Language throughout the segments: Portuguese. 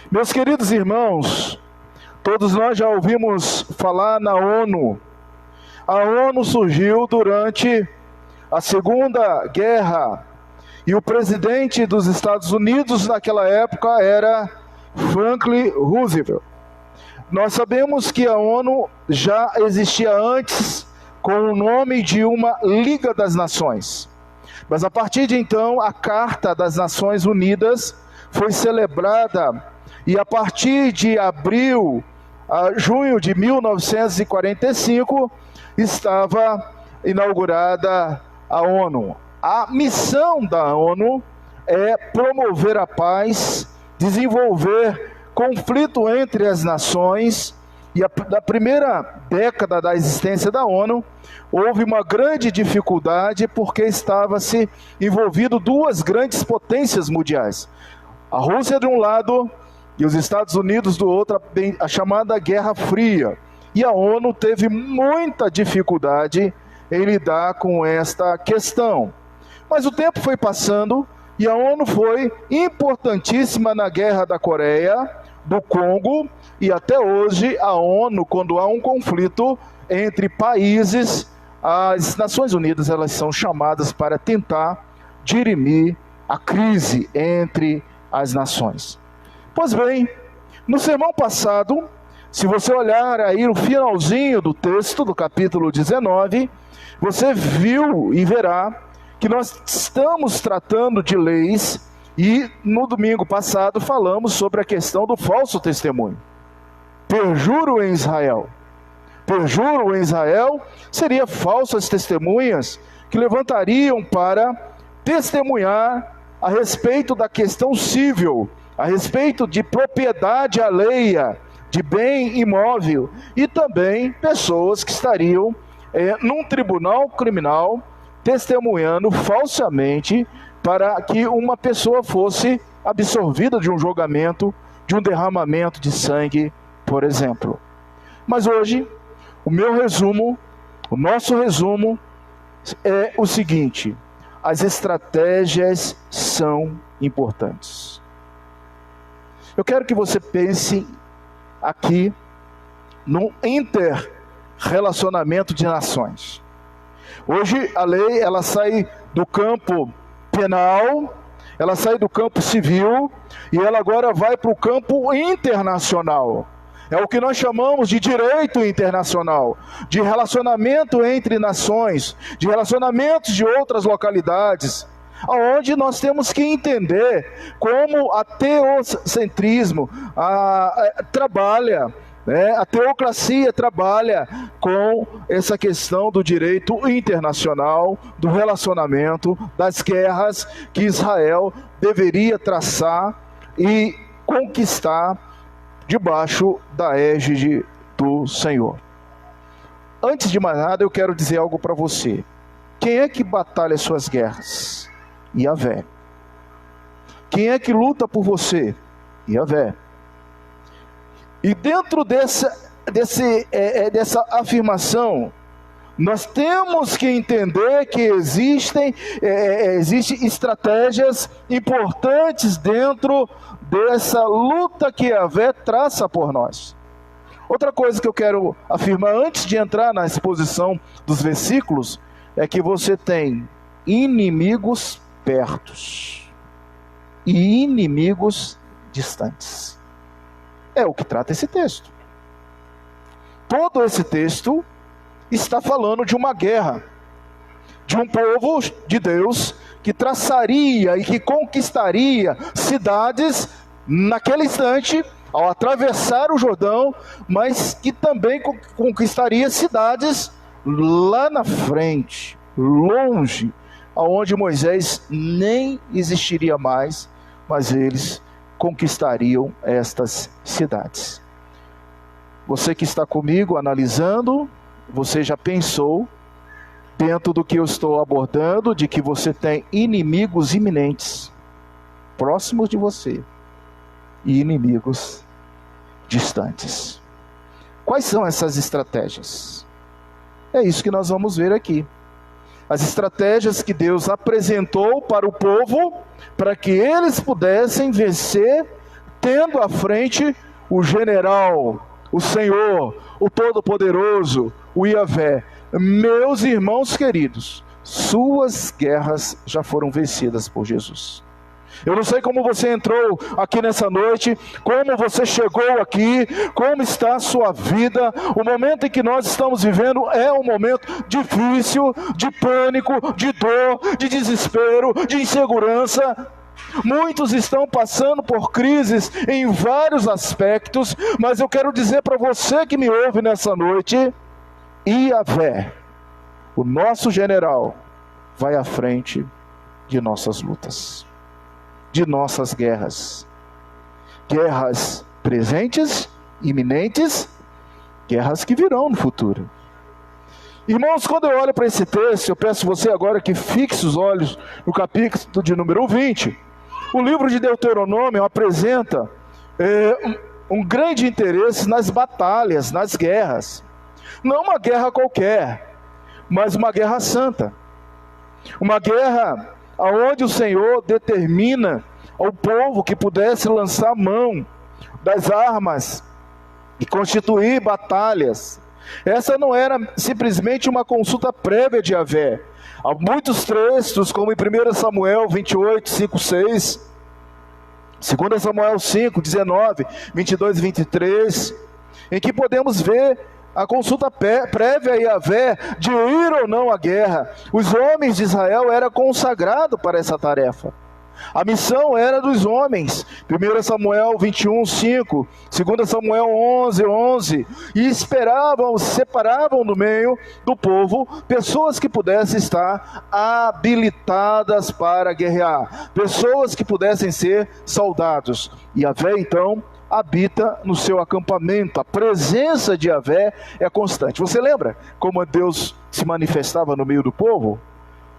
Meus queridos irmãos, todos nós já ouvimos falar na ONU. A ONU surgiu durante a Segunda Guerra e o presidente dos Estados Unidos naquela época era Franklin Roosevelt. Nós sabemos que a ONU já existia antes com o nome de uma Liga das Nações. Mas a partir de então, a Carta das Nações Unidas foi celebrada e a partir de abril a junho de 1945 estava inaugurada a ONU. A missão da ONU é promover a paz, desenvolver conflito entre as nações, e na primeira década da existência da ONU, houve uma grande dificuldade porque estava-se envolvido duas grandes potências mundiais. A Rússia de um lado e os Estados Unidos do outro, a chamada Guerra Fria. E a ONU teve muita dificuldade em lidar com esta questão. Mas o tempo foi passando e a ONU foi importantíssima na Guerra da Coreia, do Congo, e até hoje a ONU, quando há um conflito entre países, as Nações Unidas elas são chamadas para tentar dirimir a crise entre as nações. Pois bem, no sermão passado, se você olhar aí no finalzinho do texto, do capítulo 19, você viu e verá que nós estamos tratando de leis e no domingo passado falamos sobre a questão do falso testemunho. Perjuro em Israel. Perjuro em Israel seria falsas testemunhas que levantariam para testemunhar a respeito da questão civil, a respeito de propriedade alheia, de bem imóvel, e também pessoas que estariam num tribunal criminal testemunhando falsamente para que uma pessoa fosse absorvida de um julgamento, de um derramamento de sangue, por exemplo. Mas hoje, o nosso resumo é o seguinte: as estratégias são importantes. Eu quero que você pense aqui no inter-relacionamento de nações. Hoje a lei ela sai do campo penal, ela sai do campo civil e ela agora vai para o campo internacional. É o que nós chamamos de direito internacional, de relacionamento entre nações, de relacionamentos de outras localidades, onde nós temos que entender como a teocentrismo trabalha, a teocracia trabalha com essa questão do direito internacional, do relacionamento, das guerras que Israel deveria traçar e conquistar debaixo da égide do Senhor. Antes de mais nada, eu quero dizer algo para você. Quem é que batalha suas guerras? Yahvé. Quem é que luta por você? Yahvé. E dentro dessa afirmação, nós temos que entender que existem estratégias importantes dentro dessa luta que Yahvé traça por nós. Outra coisa que eu quero afirmar antes de entrar na exposição dos versículos é que você tem inimigos pertos e inimigos distantes. É o que trata esse texto. Todo esse texto está falando de uma guerra, de um povo de Deus que traçaria e que conquistaria cidades naquele instante, ao atravessar o Jordão, mas que também conquistaria cidades lá na frente, longe, aonde Moisés nem existiria mais, mas eles conquistariam estas cidades. Você que está comigo analisando, você já pensou, dentro do que eu estou abordando, de que você tem inimigos iminentes, próximos de você, e inimigos distantes. Quais são essas estratégias? É isso que nós vamos ver aqui. As estratégias que Deus apresentou para o povo, para que eles pudessem vencer tendo à frente o general, o Senhor, o Todo-Poderoso, o Yahvé. Meus irmãos queridos, suas guerras já foram vencidas por Jesus. Eu não sei como você entrou aqui nessa noite, como você chegou aqui, como está a sua vida. O momento em que nós estamos vivendo é um momento difícil, de pânico, de dor, de desespero, de insegurança. Muitos estão passando por crises em vários aspectos, mas eu quero dizer para você que me ouve nessa noite, Yahvé, o nosso general, vai à frente de nossas lutas, de nossas guerras. Guerras presentes, iminentes, guerras que virão no futuro. Irmãos, quando eu olho para esse texto, eu peço você agora que fixe os olhos no capítulo de número 20. O livro de Deuteronômio apresenta um grande interesse nas batalhas, nas guerras. Não uma guerra qualquer, mas uma guerra santa. Uma guerra onde o Senhor determina ao povo que pudesse lançar mão das armas e constituir batalhas. Essa não era simplesmente uma consulta prévia de Yahvé. Há muitos textos, como em 1 Samuel 28, 5, 6, 2 Samuel 5, 19, 22 e 23, em que podemos ver a consulta prévia a Yahvé de ir ou não à guerra. Os homens de Israel eram consagrados para essa tarefa. A missão era dos homens. 1 Samuel 21, 5, 2 Samuel 11, 11. E separavam no meio do povo pessoas que pudessem estar habilitadas para guerrear, pessoas que pudessem ser soldados. E Yahvé então habita no seu acampamento. A presença de Yahvé é constante. Você lembra como Deus se manifestava no meio do povo?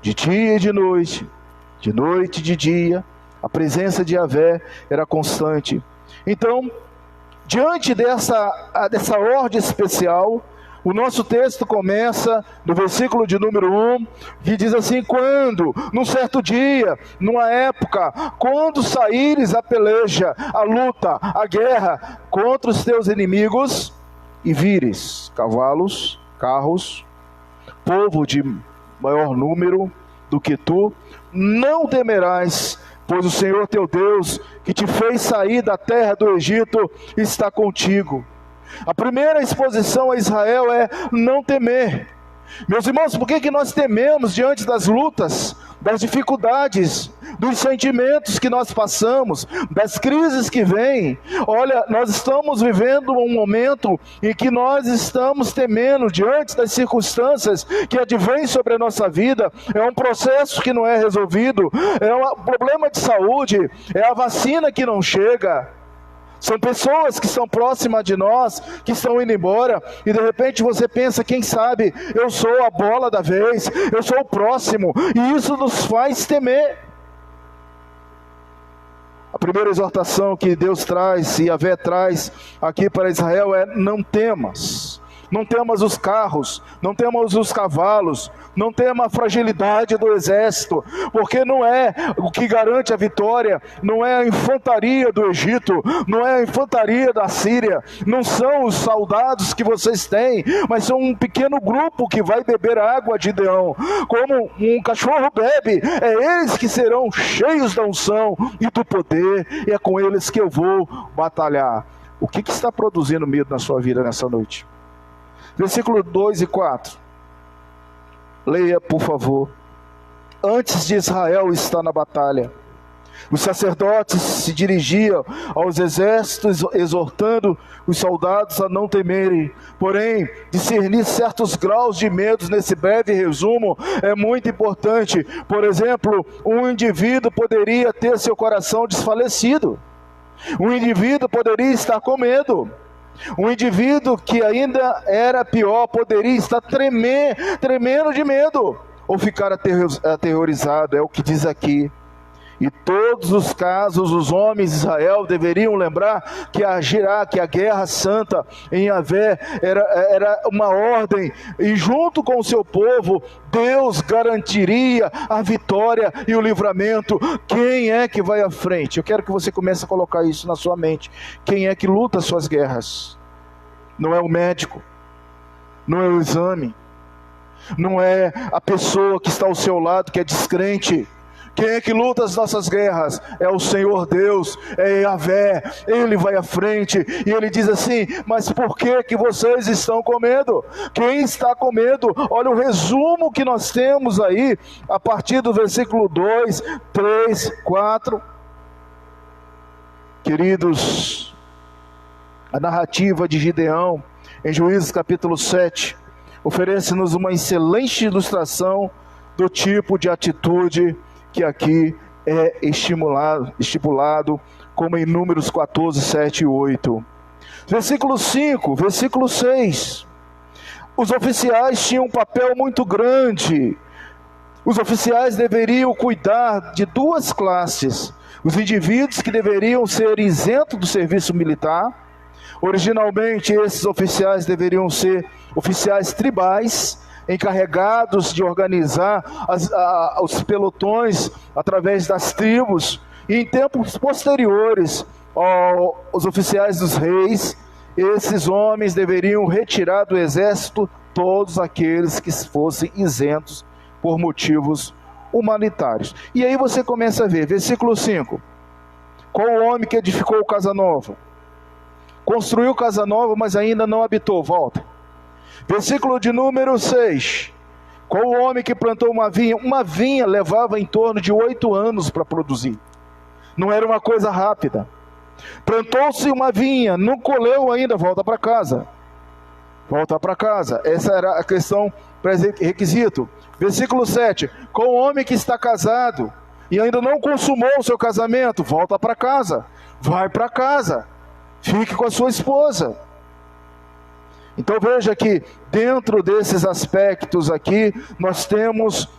De dia e de noite e de dia. A presença de Yahvé era constante. Então, diante dessa ordem especial, o nosso texto começa no versículo de número 1, que diz assim: quando, num certo dia, numa época, quando saíres a peleja, a luta, a guerra contra os teus inimigos, e vires cavalos, carros, povo de maior número do que tu, não temerás, pois o Senhor teu Deus, que te fez sair da terra do Egito, está contigo. A primeira exposição a Israel é não temer. Meus irmãos, por que nós tememos diante das lutas, das dificuldades, dos sentimentos que nós passamos, das crises que vêm? Olha, nós estamos vivendo um momento em que nós estamos temendo diante das circunstâncias que advêm sobre a nossa vida. É um processo que não é resolvido, é um problema de saúde, é a vacina que não chega. São pessoas que estão próximas de nós, que estão indo embora, e de repente você pensa, quem sabe, eu sou a bola da vez, eu sou o próximo, e isso nos faz temer. A primeira exortação que Deus traz, e Yahvé traz aqui para Israel é: não temas. Não temas os carros, não temas os cavalos, não temas a fragilidade do exército, porque não é o que garante a vitória, não é a infantaria do Egito, não é a infantaria da Síria, não são os soldados que vocês têm, mas são um pequeno grupo que vai beber a água de Gideão, como um cachorro bebe. É eles que serão cheios da unção e do poder, e é com eles que eu vou batalhar. O que está produzindo medo na sua vida nessa noite? Versículo 2 e 4. Leia, por favor. Antes de Israel estar na batalha, os sacerdotes se dirigiam aos exércitos, exortando os soldados a não temerem. Porém, discernir certos graus de medo nesse breve resumo é muito importante. Por exemplo, um indivíduo poderia ter seu coração desfalecido. Um indivíduo poderia estar com medo. Um indivíduo que ainda era pior poderia estar tremendo de medo, ou ficar aterrorizado, é o que diz aqui. E todos os casos, os homens de Israel deveriam lembrar que a guerra santa em Yahvé era uma ordem, e junto com o seu povo, Deus garantiria a vitória e o livramento. Quem é que vai à frente? Eu quero que você comece a colocar isso na sua mente. Quem é que luta as suas guerras? Não é o médico, não é o exame, não é a pessoa que está ao seu lado, que é descrente. Quem é que luta as nossas guerras? É o Senhor Deus, é Yahvé. Ele vai à frente e ele diz assim: mas por que vocês estão com medo? Quem está com medo? Olha o resumo que nós temos aí, a partir do versículo 2, 3, 4. Queridos, a narrativa de Gideão, em Juízes capítulo 7, oferece-nos uma excelente ilustração do tipo de atitude que aqui é estipulado como em Números 14, 7 e 8. Versículo 5, versículo 6. Os oficiais tinham um papel muito grande. Os oficiais deveriam cuidar de duas classes: os indivíduos que deveriam ser isentos do serviço militar. Originalmente, esses oficiais deveriam ser oficiais tribais, encarregados de organizar os pelotões através das tribos. E em tempos posteriores, os oficiais dos reis, esses homens deveriam retirar do exército todos aqueles que fossem isentos por motivos humanitários. E aí você começa a ver, versículo 5. Qual o homem que edificou casa nova? Construiu casa nova, mas ainda não habitou. Volta. Versículo de número 6. Qual o homem que plantou uma vinha? Uma vinha levava em torno de 8 anos para produzir. Não era uma coisa rápida. Plantou-se uma vinha, não colheu ainda, volta para casa. Volta para casa. Essa era a questão pré-requisito. Versículo 7. Qual o homem que está casado e ainda não consumou o seu casamento? Volta para casa. Vai para casa. Fique com a sua esposa. Então veja que dentro desses aspectos aqui, nós temos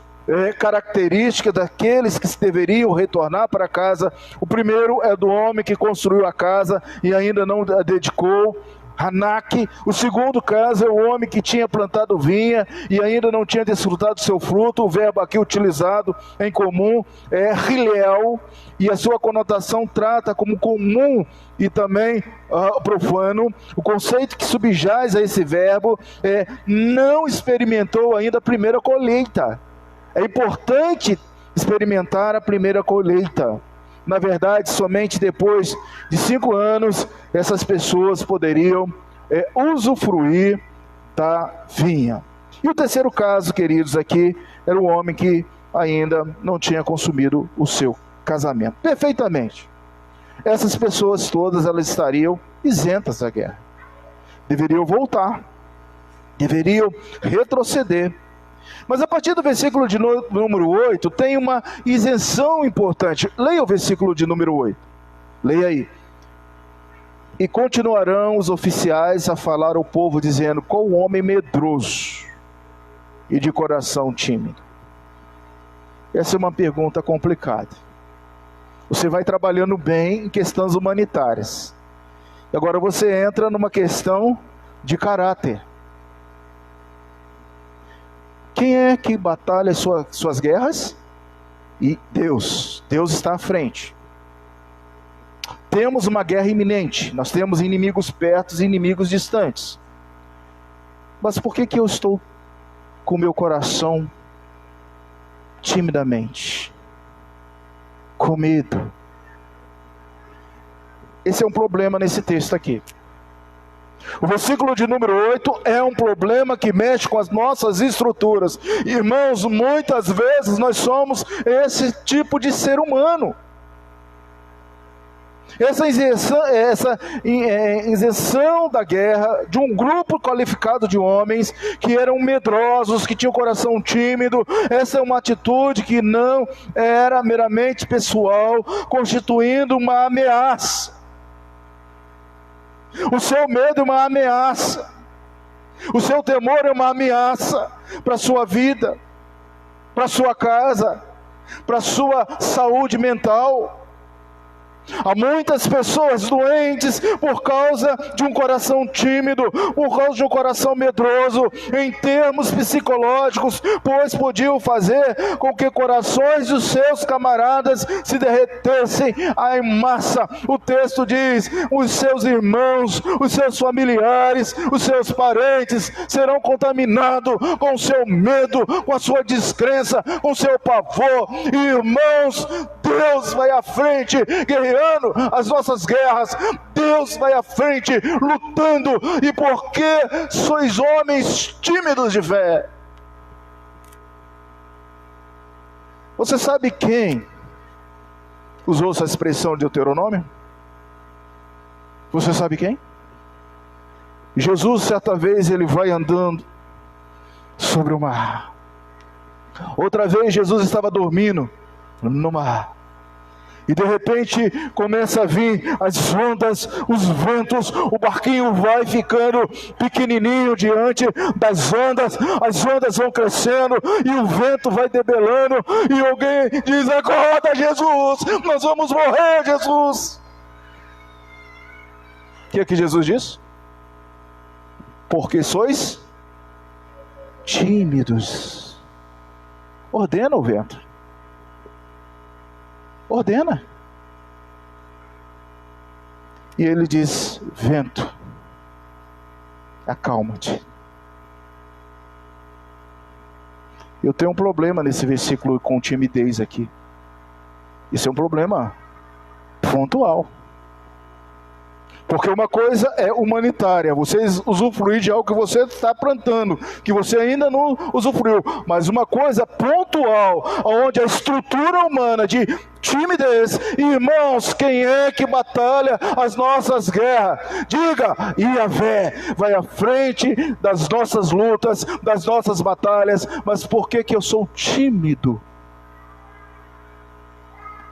características daqueles que deveriam retornar para casa. O primeiro é do homem que construiu a casa e ainda não a dedicou, Hanak. O segundo caso é o homem que tinha plantado vinha e ainda não tinha desfrutado seu fruto. O verbo aqui utilizado em comum é Hillel, e a sua conotação trata como comum e também profano. O conceito que subjaz a esse verbo é: não experimentou ainda a primeira colheita. É importante experimentar a primeira colheita. Na verdade, somente depois de 5 anos, essas pessoas poderiam usufruir da vinha. E o terceiro caso, queridos, aqui, era o homem que ainda não tinha consumido o seu casamento. Perfeitamente. Essas pessoas todas, elas estariam isentas da guerra. Deveriam voltar. Deveriam retroceder. Mas a partir do versículo de número 8, tem uma isenção importante. Leia o versículo de número 8. Leia aí. E continuarão os oficiais a falar ao povo, dizendo: qual o homem medroso e de coração tímido? Essa é uma pergunta complicada. Você vai trabalhando bem em questões humanitárias. E agora você entra numa questão de caráter. Quem é que batalha suas guerras? E Deus. Deus está à frente. Temos uma guerra iminente. Nós temos inimigos perto e inimigos distantes. Mas por que eu estou com meu coração timidamente? Com medo? Esse é um problema nesse texto aqui. O versículo de número 8 é um problema que mexe com as nossas estruturas. Irmãos, muitas vezes nós somos esse tipo de ser humano. Essa isenção da guerra de um grupo qualificado de homens que eram medrosos, que tinham coração tímido. Essa é uma atitude que não era meramente pessoal, constituindo uma ameaça. O seu medo é uma ameaça. O seu temor é uma ameaça para a sua vida, para a sua casa. para a sua saúde mental. Há muitas pessoas doentes por causa de um coração tímido, por causa de um coração medroso, em termos psicológicos, pois podiam fazer com que corações dos seus camaradas se derretessem em massa. O texto diz: os seus irmãos, os seus familiares, os seus parentes serão contaminados com o seu medo, com a sua descrença, com o seu pavor. Irmãos, Deus vai à frente, guerreando as nossas guerras. Deus vai à frente, lutando. E porque sois homens tímidos de fé? Você sabe quem usou essa expressão de Deuteronômio? Você sabe quem? Jesus, certa vez, ele vai andando sobre o mar. Outra vez, Jesus estava dormindo no mar. E de repente começa a vir as ondas, os ventos, o barquinho vai ficando pequenininho diante das ondas, as ondas vão crescendo e o vento vai debelando, e alguém diz: acorda, Jesus, nós vamos morrer, Jesus. O que é que Jesus diz? Porque sois tímidos. Ordena o vento. Ordena. E ele diz: vento, acalma-te. Eu tenho um problema nesse versículo com timidez aqui. Isso é um problema pontual. Porque uma coisa é humanitária, você usufruir de algo que você está plantando, que você ainda não usufruiu. Mas uma coisa pontual, onde a estrutura humana de timidez, irmãos, quem é que batalha as nossas guerras? Diga: Yahvé vai à frente das nossas lutas, das nossas batalhas. Mas por que eu sou tímido?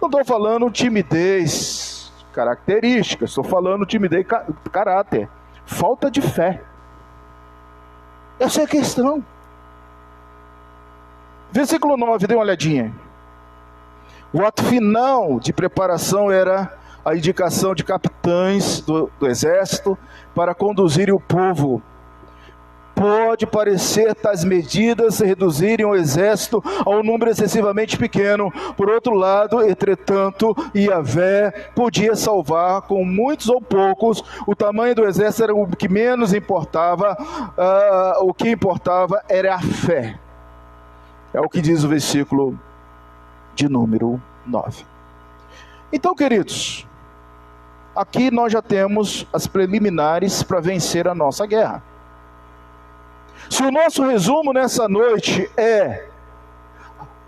Não estou falando timidez características, estou falando timidez caráter, falta de fé. Essa é a questão. Versículo 9, dê uma olhadinha. O ato final de preparação era a indicação de capitães do exército para conduzirem o povo. Pode parecer tais medidas reduzirem o exército a um número excessivamente pequeno. Por outro lado, entretanto, Yahvé podia salvar com muitos ou poucos. O tamanho do exército era o que menos importava. O que importava era a fé. É o que diz o versículo de número 9. Então, queridos, aqui nós já temos as preliminares para vencer a nossa guerra. Se o nosso resumo nessa noite é: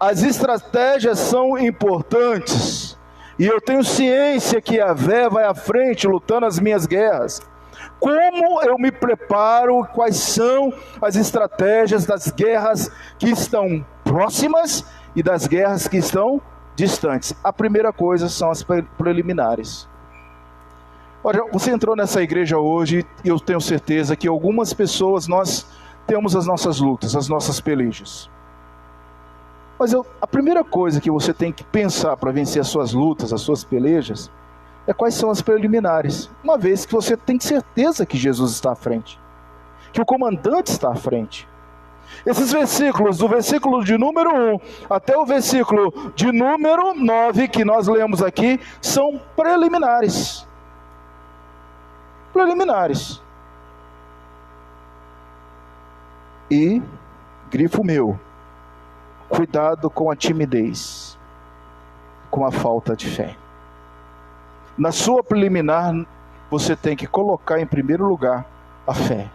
as estratégias são importantes, e eu tenho ciência que Yahvé vai à frente lutando as minhas guerras, como eu me preparo? Quais são as estratégias das guerras que estão próximas e das guerras que estão distantes? A primeira coisa são as preliminares. Olha, você entrou nessa igreja hoje e eu tenho certeza que algumas pessoas nós temos as nossas lutas, as nossas pelejas. Mas a primeira coisa que você tem que pensar para vencer as suas lutas, as suas pelejas, é quais são as preliminares. Uma vez que você tem certeza que Jesus está à frente, que o comandante está à frente. Esses versículos, do versículo de número 1 até o versículo de número 9, que nós lemos aqui, são preliminares. Preliminares. E, grifo meu, cuidado com a timidez, com a falta de fé. Na sua preliminar, você tem que colocar em primeiro lugar a fé.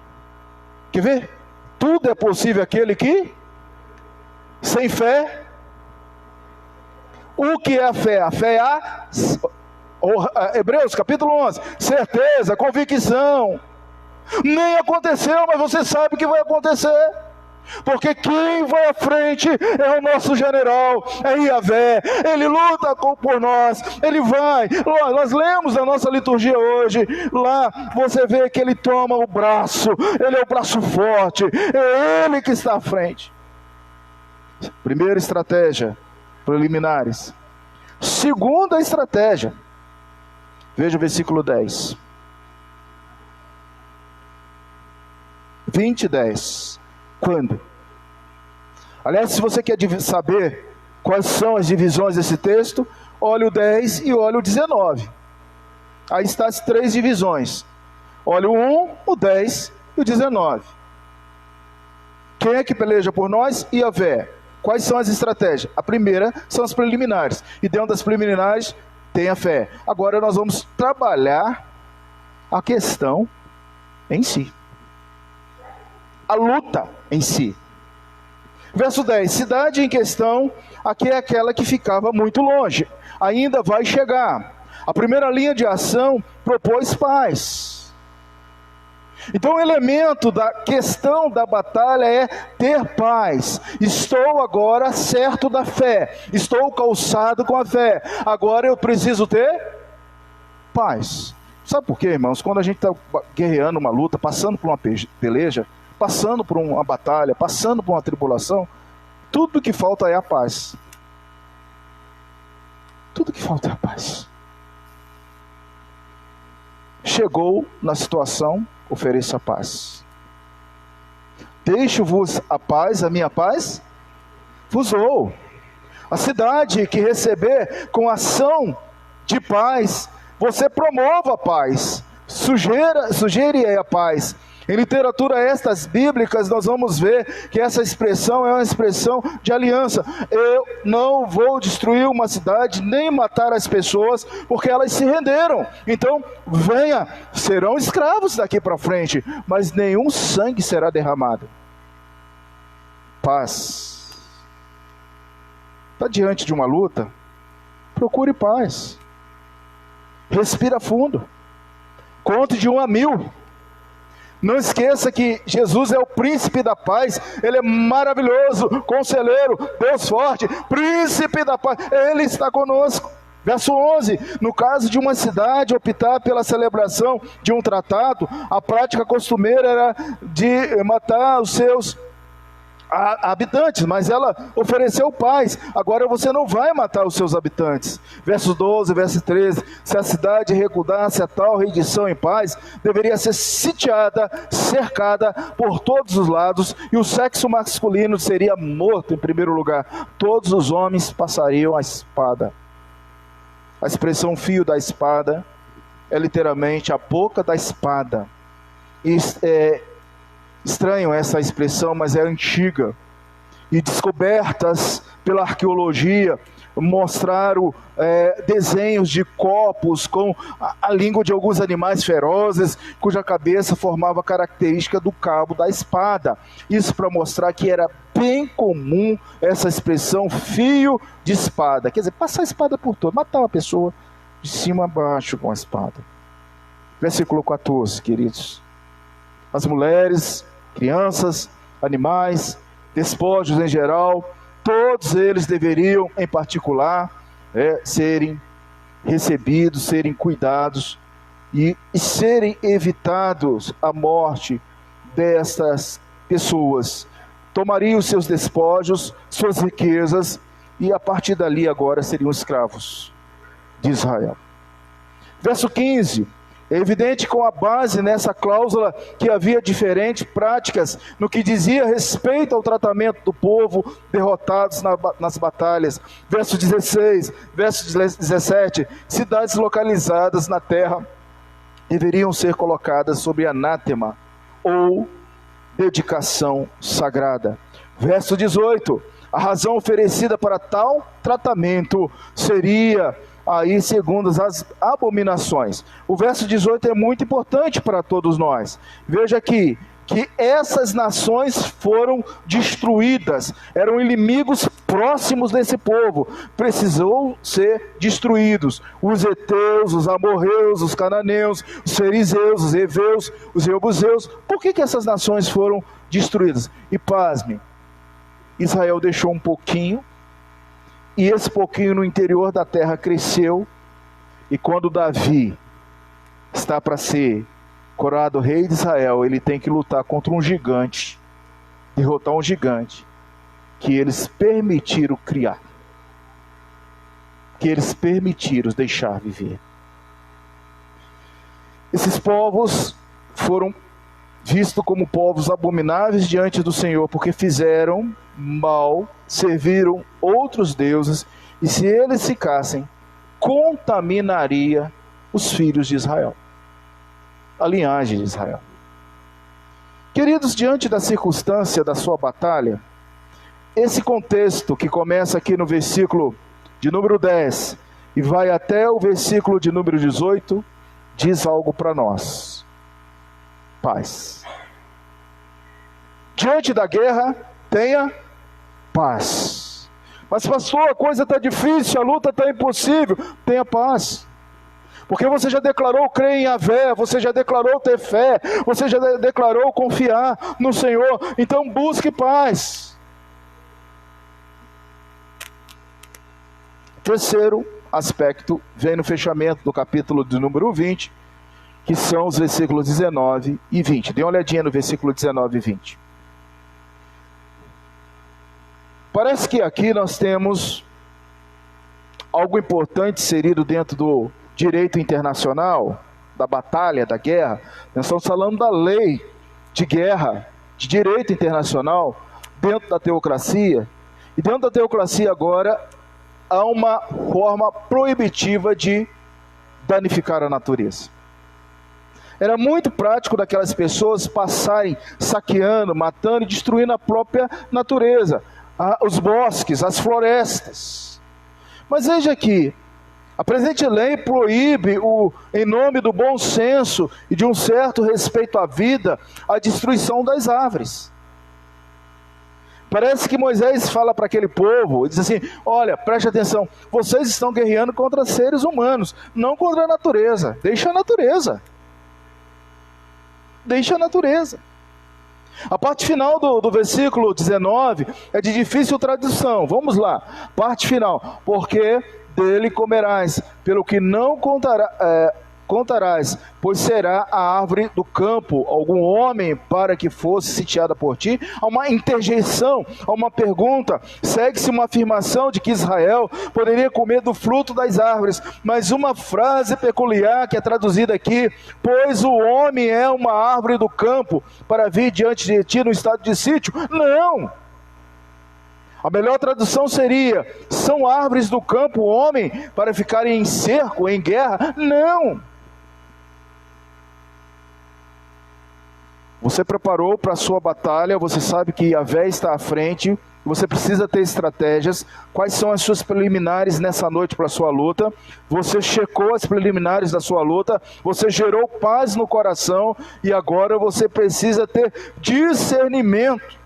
Quer ver? Tudo é possível aquele que, sem fé, o que é a fé? A fé é Hebreus capítulo 11, certeza, convicção. Nem aconteceu, mas você sabe que vai acontecer. Porque quem vai à frente é o nosso general, é Yahvé. Ele luta por nós, ele vai. Nós lemos a nossa liturgia hoje. Lá você vê que ele toma o braço, ele é o braço forte, é ele que está à frente. Primeira estratégia preliminares. Segunda estratégia. Veja o versículo 10. 20 e 10. Quando? Aliás, se você quer saber quais são as divisões desse texto, olha o 10 e olha o 19. Aí estão as 3 divisões. Olha o 1, o 10 e o 19. Quem é que peleja por nós? Yahvé. Quais são as estratégias? A primeira são as preliminares. E dentro das preliminares tem a fé. Agora nós vamos trabalhar a questão em si. A luta em si. Verso 10. Cidade em questão, aqui é aquela que ficava muito longe. Ainda vai chegar. A primeira linha de ação propôs paz. Então o elemento da questão da batalha é ter paz. Estou agora certo da fé. Estou calçado com a fé. Agora eu preciso ter paz. Sabe por quê, irmãos? Quando a gente está guerreando uma luta, passando por uma peleja, passando por uma batalha, passando por uma tribulação, tudo que falta é a paz. Tudo que falta é a paz. Chegou na situação, ofereça a paz. Deixo-vos a paz, a minha paz vos dou. A cidade que receber com ação de paz, você promova a paz, sugere a paz. Em literatura estas bíblicas nós vamos ver que essa expressão é uma expressão de aliança. Eu não vou destruir uma cidade, nem matar as pessoas, porque elas se renderam. Então, venha, serão escravos daqui para frente, mas nenhum sangue será derramado. Paz. Está diante de uma luta? Procure paz. Respira fundo. Conte de 1 a 1000. Não esqueça que Jesus é o príncipe da paz. Ele é maravilhoso, conselheiro, Deus forte, príncipe da paz. Ele está conosco. Verso 11, no caso de uma cidade optar pela celebração de um tratado, a prática costumeira era de matar os seus habitantes, mas ela ofereceu paz. Agora você não vai matar os seus habitantes. Versos 12, verso 13, se a cidade recuasse a tal rendição em paz, deveria ser sitiada, cercada por todos os lados, e o sexo masculino seria morto em primeiro lugar. Todos os homens passariam a espada. A expressão fio da espada é literalmente a boca da espada. Estranho essa expressão, mas é antiga. E descobertas pela arqueologia mostraram desenhos de corpos com a língua de alguns animais ferozes, cuja cabeça formava a característica do cabo da espada. Isso para mostrar que era bem comum essa expressão fio de espada. Quer dizer, passar a espada por todo, matar uma pessoa de cima a baixo com a espada. Versículo 14, queridos. As mulheres, crianças, animais, despojos em geral, todos eles deveriam, em particular, serem recebidos, serem cuidados e serem evitados a morte destas pessoas. Tomariam os seus despojos, suas riquezas, e a partir dali agora seriam escravos de Israel. Verso 15. É evidente com a base nessa cláusula que havia diferentes práticas no que dizia respeito ao tratamento do povo derrotados nas batalhas. Verso 16, verso 17, cidades localizadas na terra deveriam ser colocadas sob anátema ou dedicação sagrada. Verso 18, a razão oferecida para tal tratamento seria aí segundo as abominações. O verso 18 é muito importante para todos nós. Veja aqui, que essas nações foram destruídas, eram inimigos próximos desse povo, precisou ser destruídos. Os heteus, os amorreus, os cananeus, os fariseus, os heveus, os jebuseus. Por que essas nações foram destruídas? E pasme, Israel deixou um pouquinho, e esse pouquinho no interior da terra cresceu, e quando Davi está para ser coroado rei de Israel, ele tem que lutar contra um gigante, derrotar um gigante, que eles permitiram criar. porque eles permitiram os deixar viver. Esses povos foram vistos como povos abomináveis diante do Senhor, porque fizeram mal, serviram outros deuses, e se eles ficassem, contaminaria os filhos de Israel, a linhagem de Israel. Queridos, diante da circunstância da sua batalha, esse contexto que começa aqui no versículo de número 10 e vai até o versículo de número 18, diz algo para nós: paz. Diante da guerra, tenha paz. Mas pastor, a coisa está difícil, a luta está impossível. Tenha paz. Porque você já declarou crer em Yahvé, você já declarou ter fé, você já declarou confiar no Senhor. Então busque paz. Terceiro aspecto vem no fechamento do capítulo de número 20, que são os versículos 19 e 20. Dê uma olhadinha no versículo 19 e 20. Parece que aqui nós temos algo importante inserido dentro do direito internacional, da batalha, da guerra. Nós estamos falando da lei de guerra, de direito internacional, dentro da teocracia. E dentro da teocracia agora, há uma forma proibitiva de danificar a natureza. Era muito prático daquelas pessoas passarem saqueando, matando e destruindo a própria natureza, os bosques, as florestas. Mas veja aqui, a presente lei proíbe, em nome do bom senso e de um certo respeito à vida, a destruição das árvores. Parece que Moisés fala para aquele povo, diz assim: olha, preste atenção, vocês estão guerreando contra seres humanos, não contra a natureza. Deixa a natureza. Deixa a natureza. A parte final do versículo 19 é de difícil tradução. Vamos lá, parte final. Porque dele comerás, pelo que não contarás, pois será a árvore do campo, algum homem para que fosse sitiada por ti. Há uma interjeição, há uma pergunta, segue-se uma afirmação de que Israel poderia comer do fruto das árvores, mas uma frase peculiar que é traduzida aqui: pois o homem é uma árvore do campo para vir diante de ti no estado de sítio. Não! A melhor tradução seria: são árvores do campo, homem, para ficarem em cerco, em guerra? Não! Você preparou para a sua batalha, você sabe que Yahvé está à frente, você precisa ter estratégias. Quais são as suas preliminares nessa noite para a sua luta? Você checou as preliminares da sua luta, você gerou paz no coração, e agora você precisa ter discernimento.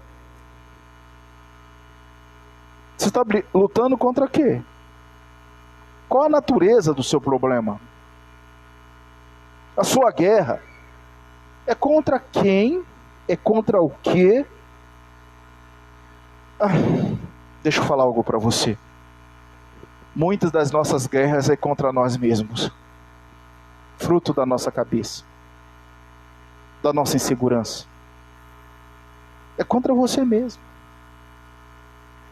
Você está lutando contra quê? Qual a natureza do seu problema? A sua guerra é contra quem? É contra o quê? Deixa eu falar algo para você. Muitas das nossas guerras é contra nós mesmos. Fruto da nossa cabeça. Da nossa insegurança. É contra você mesmo.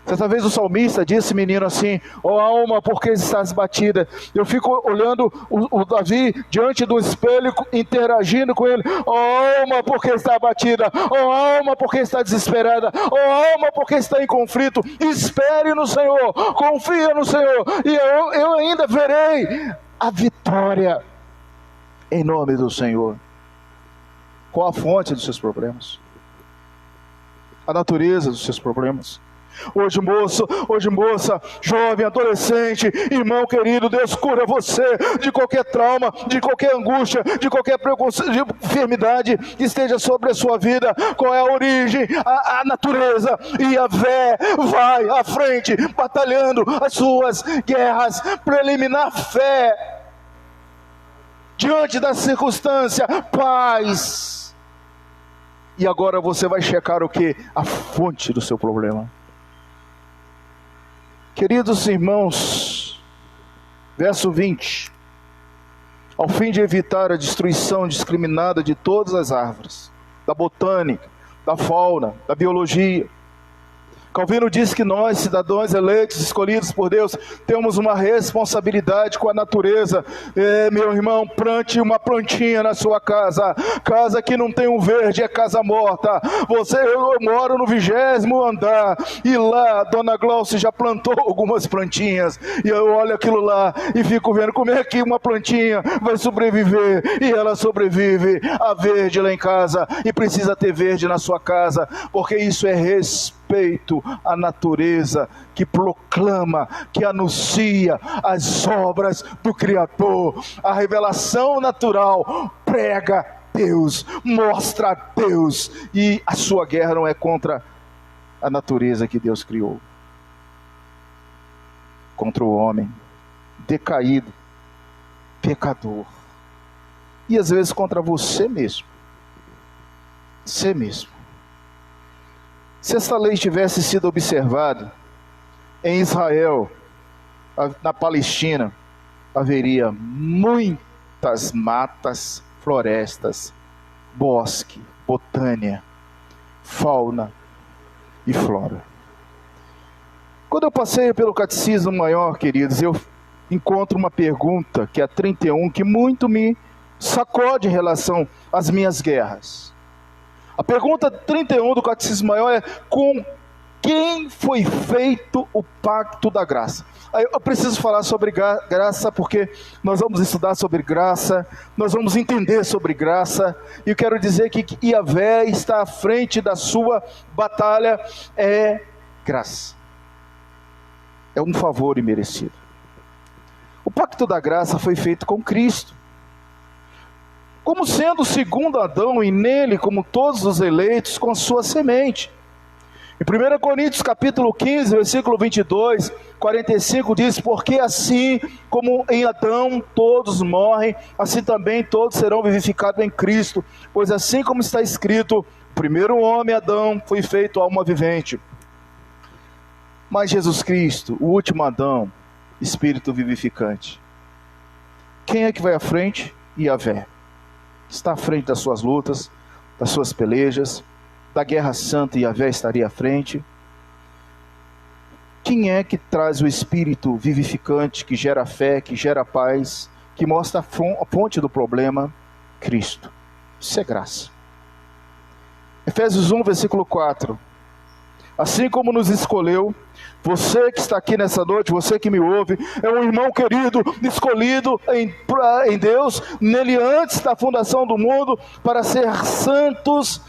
Certa vez o salmista disse, menino, assim: ó alma, por que estás batida? Eu fico olhando o Davi diante do espelho, interagindo com ele. Ó alma, por que está batida? Ó alma, por que está desesperada? Ó alma, por que está em conflito? Espere no Senhor, confia no Senhor, e eu ainda verei a vitória em nome do Senhor. Qual a fonte dos seus problemas? A natureza dos seus problemas? Hoje moça, jovem, adolescente, irmão querido, Deus cura você de qualquer trauma, de qualquer angústia, de qualquer enfermidade que esteja sobre a sua vida. Qual é a origem? A natureza. E Yahvé vai à frente, batalhando as suas guerras para eliminar fé diante da circunstância, paz. E agora você vai checar o que? A fonte do seu problema. Queridos irmãos, verso 20: ao fim de evitar a destruição indiscriminada de todas as árvores, da botânica, da fauna, da biologia, Calvino diz que nós, cidadãos eleitos, escolhidos por Deus, temos uma responsabilidade com a natureza. Meu irmão, plante uma plantinha na sua casa. Casa que não tem um verde é casa morta. Eu moro no 20º andar, e lá a dona Glaucia já plantou algumas plantinhas, e eu olho aquilo lá e fico vendo como é que uma plantinha vai sobreviver, e ela sobrevive. A verde lá em casa, e precisa ter verde na sua casa, porque isso é respeito à natureza, que proclama, que anuncia as obras do Criador. A revelação natural prega Deus, mostra Deus, e a sua guerra não é contra a natureza que Deus criou, contra o homem decaído, pecador, e às vezes contra você mesmo. Você mesmo. Se essa lei tivesse sido observada em Israel, na Palestina, haveria muitas matas, florestas, bosque, botânia, fauna e flora. Quando eu passei pelo Catecismo Maior, queridos, eu encontro uma pergunta, que é a 31, que muito me sacode em relação às minhas guerras. A pergunta 31 do Catecismo Maior é: com quem foi feito o pacto da graça? Eu preciso falar sobre graça, porque nós vamos estudar sobre graça, nós vamos entender sobre graça, e eu quero dizer que Yahvé está à frente da sua batalha. É graça, é um favor imerecido. O pacto da graça foi feito com Cristo, como sendo o segundo Adão, e nele, como todos os eleitos, com sua semente. Em 1 Coríntios capítulo 15, versículo 22, 45 diz: porque assim como em Adão todos morrem, assim também todos serão vivificados em Cristo. Pois assim como está escrito, o primeiro homem, Adão, foi feito alma vivente. Mas Jesus Cristo, o último Adão, Espírito vivificante. Quem é que vai à frente? Yahvé. Está à frente das suas lutas, das suas pelejas, da guerra santa. Yahvé estaria à frente. Quem é que traz o Espírito vivificante, que gera fé, que gera paz, que mostra a fonte do problema? Cristo. Isso é graça. Efésios 1, versículo 4. Assim como nos escolheu, você que está aqui nessa noite, você que me ouve, é um irmão querido, escolhido em Deus, nele antes da fundação do mundo, para sermos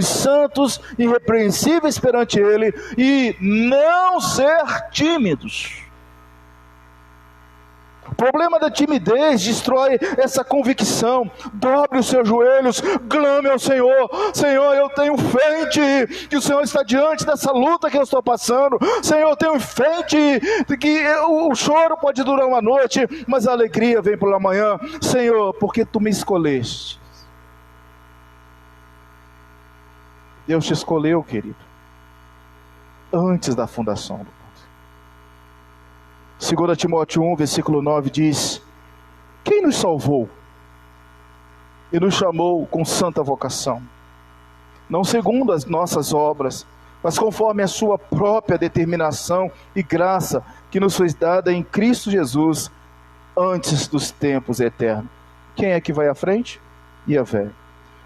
santos, irrepreensíveis perante Ele, e não ser tímidos. O problema da timidez destrói essa convicção. Dobre os seus joelhos, clame ao Senhor: Senhor, eu tenho fé em Ti, que o Senhor está diante dessa luta que eu estou passando. Senhor, eu tenho fé em Ti, que o choro pode durar uma noite, mas a alegria vem pela manhã. Senhor, porque Tu me escolheste. Deus te escolheu, querido, antes da fundação do mundo. 2 Timóteo 1, versículo 9 diz: quem nos salvou e nos chamou com santa vocação, não segundo as nossas obras, mas conforme a sua própria determinação e graça, que nos foi dada em Cristo Jesus, antes dos tempos eternos. Quem é que vai à frente? Yahvé.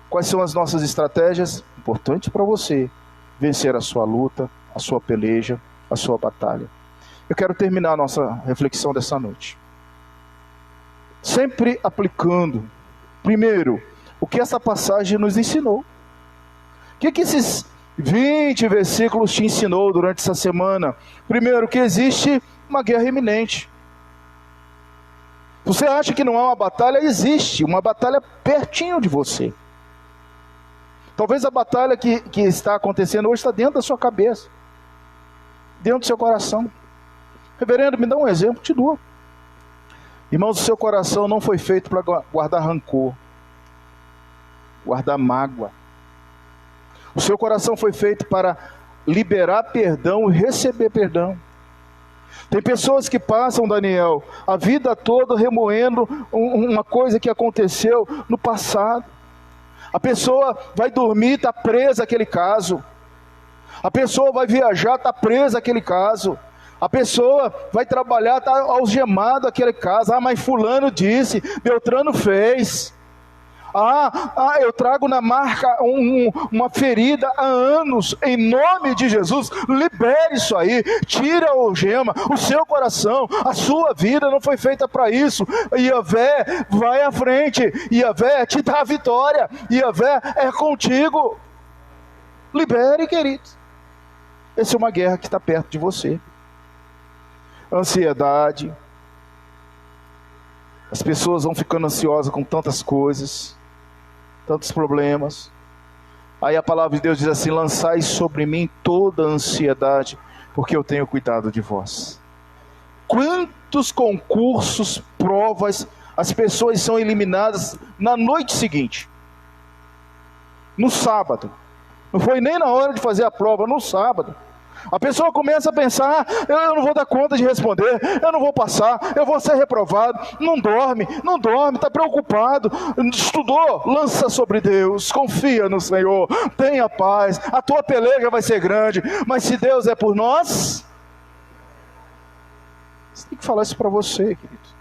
Quais são as nossas estratégias? Importante para você vencer a sua luta, a sua peleja, a sua batalha. Eu quero terminar a nossa reflexão dessa noite sempre aplicando, primeiro, o que essa passagem nos ensinou. O que esses 20 versículos te ensinou durante essa semana? Primeiro, que existe uma guerra iminente. Você acha que não há uma batalha? Existe uma batalha pertinho de você. Talvez a batalha que está acontecendo hoje está dentro da sua cabeça, dentro do seu coração. Reverendo, me dá um exemplo, te dou. Irmãos, o seu coração não foi feito para guardar rancor, guardar mágoa. O seu coração foi feito para liberar perdão e receber perdão. Tem pessoas que passam, Daniel, a vida toda remoendo uma coisa que aconteceu no passado. A pessoa vai dormir, está presa àquele caso. A pessoa vai viajar, está presa àquele caso. A pessoa vai trabalhar, está algemado àquele caso. Ah, mas fulano disse, Beltrano fez. Eu trago na marca uma ferida há anos. Em nome de Jesus, libere isso aí. Tira a algema. O seu coração, a sua vida não foi feita para isso. Yahvé vai à frente. Yahvé te dá a vitória. Yahvé é contigo. Libere, querido. Essa é uma guerra que está perto de você. Ansiedade. As pessoas vão ficando ansiosas com tantas coisas, tantos problemas. Aí a palavra de Deus diz assim: lançai sobre mim toda a ansiedade, porque eu tenho cuidado de vós. Quantos concursos, provas, as pessoas são eliminadas na noite seguinte, no sábado. Não foi nem na hora de fazer a prova, no sábado. A pessoa começa a pensar: eu não vou dar conta de responder, eu não vou passar, eu vou ser reprovado. Não dorme, está preocupado. Estudou, lança sobre Deus, confia no Senhor, tenha paz. A tua peleja vai ser grande, mas se Deus é por nós, você tem que falar isso para você, querido.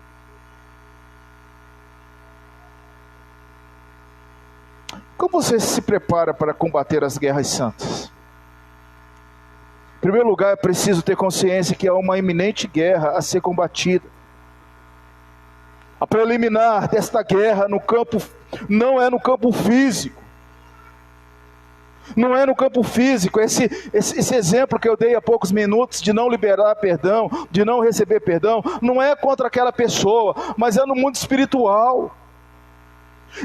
Como você se prepara para combater as guerras santas? Em primeiro lugar, é preciso ter consciência que há uma iminente guerra a ser combatida. A preliminar desta guerra no campo, não é no campo físico. Não é no campo físico. Esse exemplo que eu dei há poucos minutos, de não liberar perdão, de não receber perdão, não é contra aquela pessoa, mas é no mundo espiritual.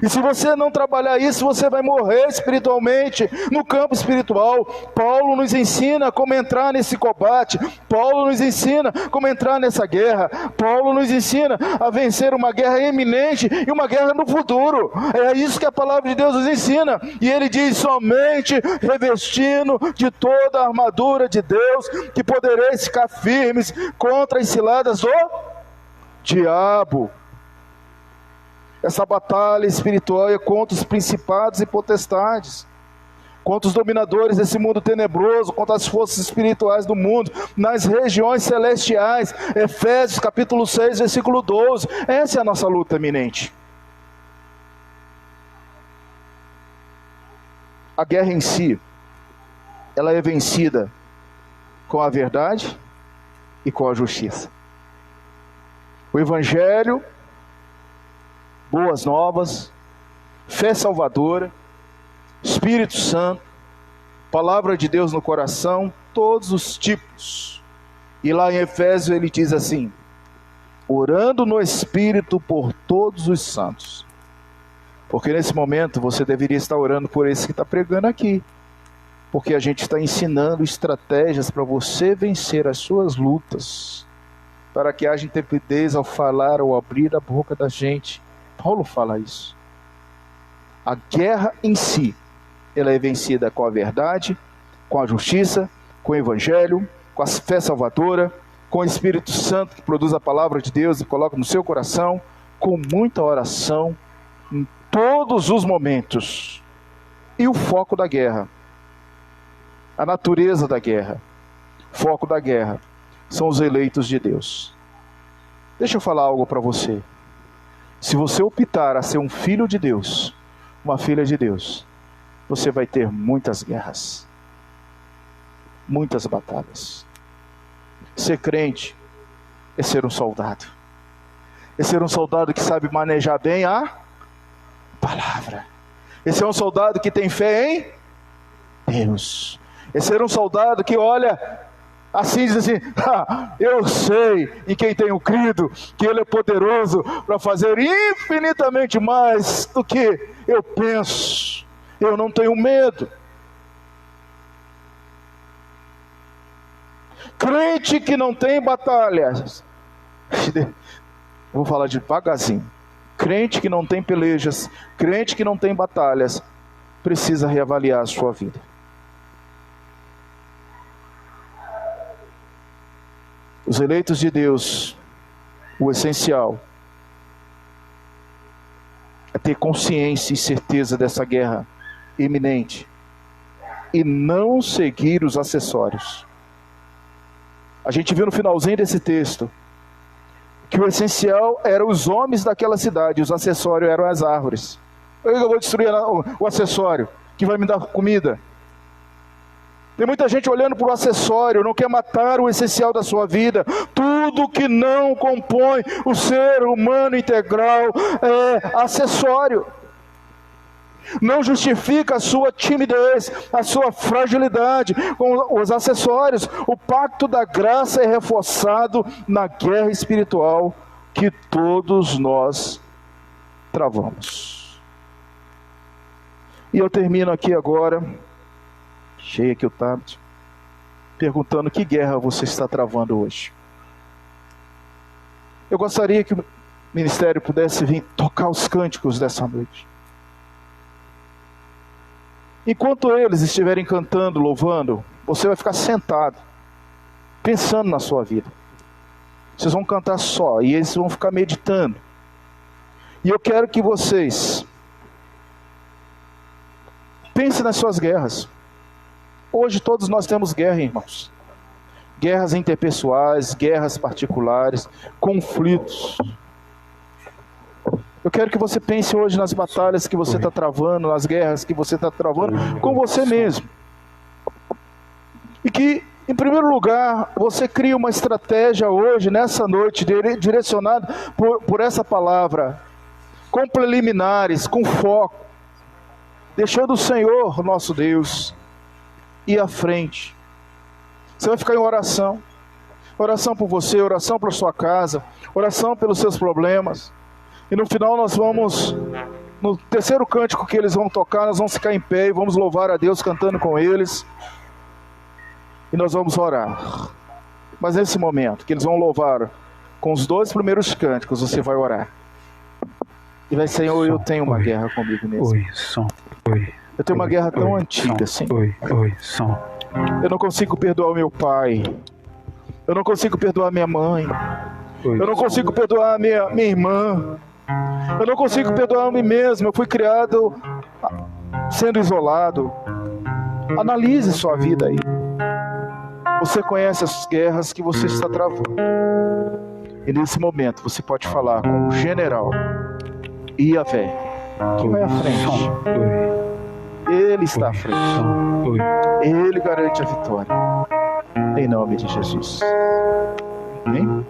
E se você não trabalhar isso, você vai morrer espiritualmente, no campo espiritual. Paulo nos ensina como entrar nesse combate. Paulo nos ensina como entrar nessa guerra. Paulo nos ensina a vencer uma guerra iminente e uma guerra no futuro. É isso que a palavra de Deus nos ensina. E ele diz: somente revestindo de toda a armadura de Deus, que podereis ficar firmes contra as ciladas do diabo. Essa batalha espiritual é contra os principados e potestades, contra os dominadores desse mundo tenebroso, contra as forças espirituais do mundo, nas regiões celestiais. Efésios capítulo 6, versículo 12. Essa é a nossa luta iminente. A guerra em si, ela é vencida com a verdade e com a justiça. O Evangelho, boas novas, fé salvadora, Espírito Santo, palavra de Deus no coração, todos os tipos. E lá em Efésios ele diz assim: orando no Espírito por todos os santos. Porque nesse momento você deveria estar orando por esse que está pregando aqui. Porque a gente está ensinando estratégias para você vencer as suas lutas, para que haja intrepidez ao falar ou abrir a boca da gente. Paulo fala isso. A guerra em si, ela é vencida com a verdade, com a justiça, com o Evangelho, com a fé salvadora, com o Espírito Santo que produz a palavra de Deus e coloca no seu coração, com muita oração, em todos os momentos. E o foco da guerra, a natureza da guerra, o foco da guerra são os eleitos de Deus. Deixa eu falar algo para você. Se você optar a ser um filho de Deus, uma filha de Deus, você vai ter muitas guerras, muitas batalhas. Ser crente é ser um soldado. É ser um soldado que sabe manejar bem a palavra. É ser um soldado que tem fé em Deus. É ser um soldado que olha assim, diz assim: eu sei em quem tenho crido, que Ele é poderoso para fazer infinitamente mais do que eu penso. Eu não tenho medo. Crente que não tem batalhas, vou falar devagarzinho. Crente que não tem pelejas, crente que não tem batalhas, precisa reavaliar a sua vida. Os eleitos de Deus, o essencial é ter consciência e certeza dessa guerra iminente, e não seguir os acessórios. A gente viu no finalzinho desse texto que o essencial eram os homens daquela cidade, os acessórios eram as árvores. Eu vou destruir o acessório que vai me dar comida. Tem muita gente olhando para o acessório, não quer matar o essencial da sua vida. Tudo que não compõe o ser humano integral é acessório. Não justifica a sua timidez, a sua fragilidade com os acessórios. O pacto da graça é reforçado na guerra espiritual que todos nós travamos. E eu termino aqui agora, cheio aqui o tablet, perguntando que guerra você está travando hoje. Eu gostaria que o ministério pudesse vir tocar os cânticos dessa noite. Enquanto eles estiverem cantando, louvando, você vai ficar sentado, pensando na sua vida. Vocês vão cantar só, e eles vão ficar meditando. E eu quero que vocês pensem nas suas guerras. Hoje todos nós temos guerra, irmãos. Guerras interpessoais, guerras particulares, conflitos. Eu quero que você pense hoje nas batalhas que você está travando, nas guerras que você está travando com você mesmo. E que, em primeiro lugar, você crie uma estratégia hoje, nessa noite, direcionada por essa palavra, com preliminares, com foco, deixando o Senhor, nosso Deus, ir à frente. Você vai ficar em oração. Oração por você, oração pela sua casa, oração pelos seus problemas. E no final nós vamos, no terceiro cântico que eles vão tocar, nós vamos ficar em pé e vamos louvar a Deus cantando com eles. E nós vamos orar. Mas nesse momento que eles vão louvar com os 2 primeiros cânticos, você vai orar. E vai, Senhor, eu tenho uma guerra comigo mesmo. Eu tenho uma guerra tão antiga, Senhor. Eu não consigo perdoar o meu pai. Eu não consigo perdoar minha mãe. Eu não consigo perdoar minha irmã. Eu não consigo perdoar a mim mesmo. Eu fui criado sendo isolado. Analise sua vida aí. Você conhece as guerras que você está travando. E nesse momento você pode falar com o general Iavé, que vai à frente. Ele está à frente. Ele garante a vitória. Em nome de Jesus. Amém?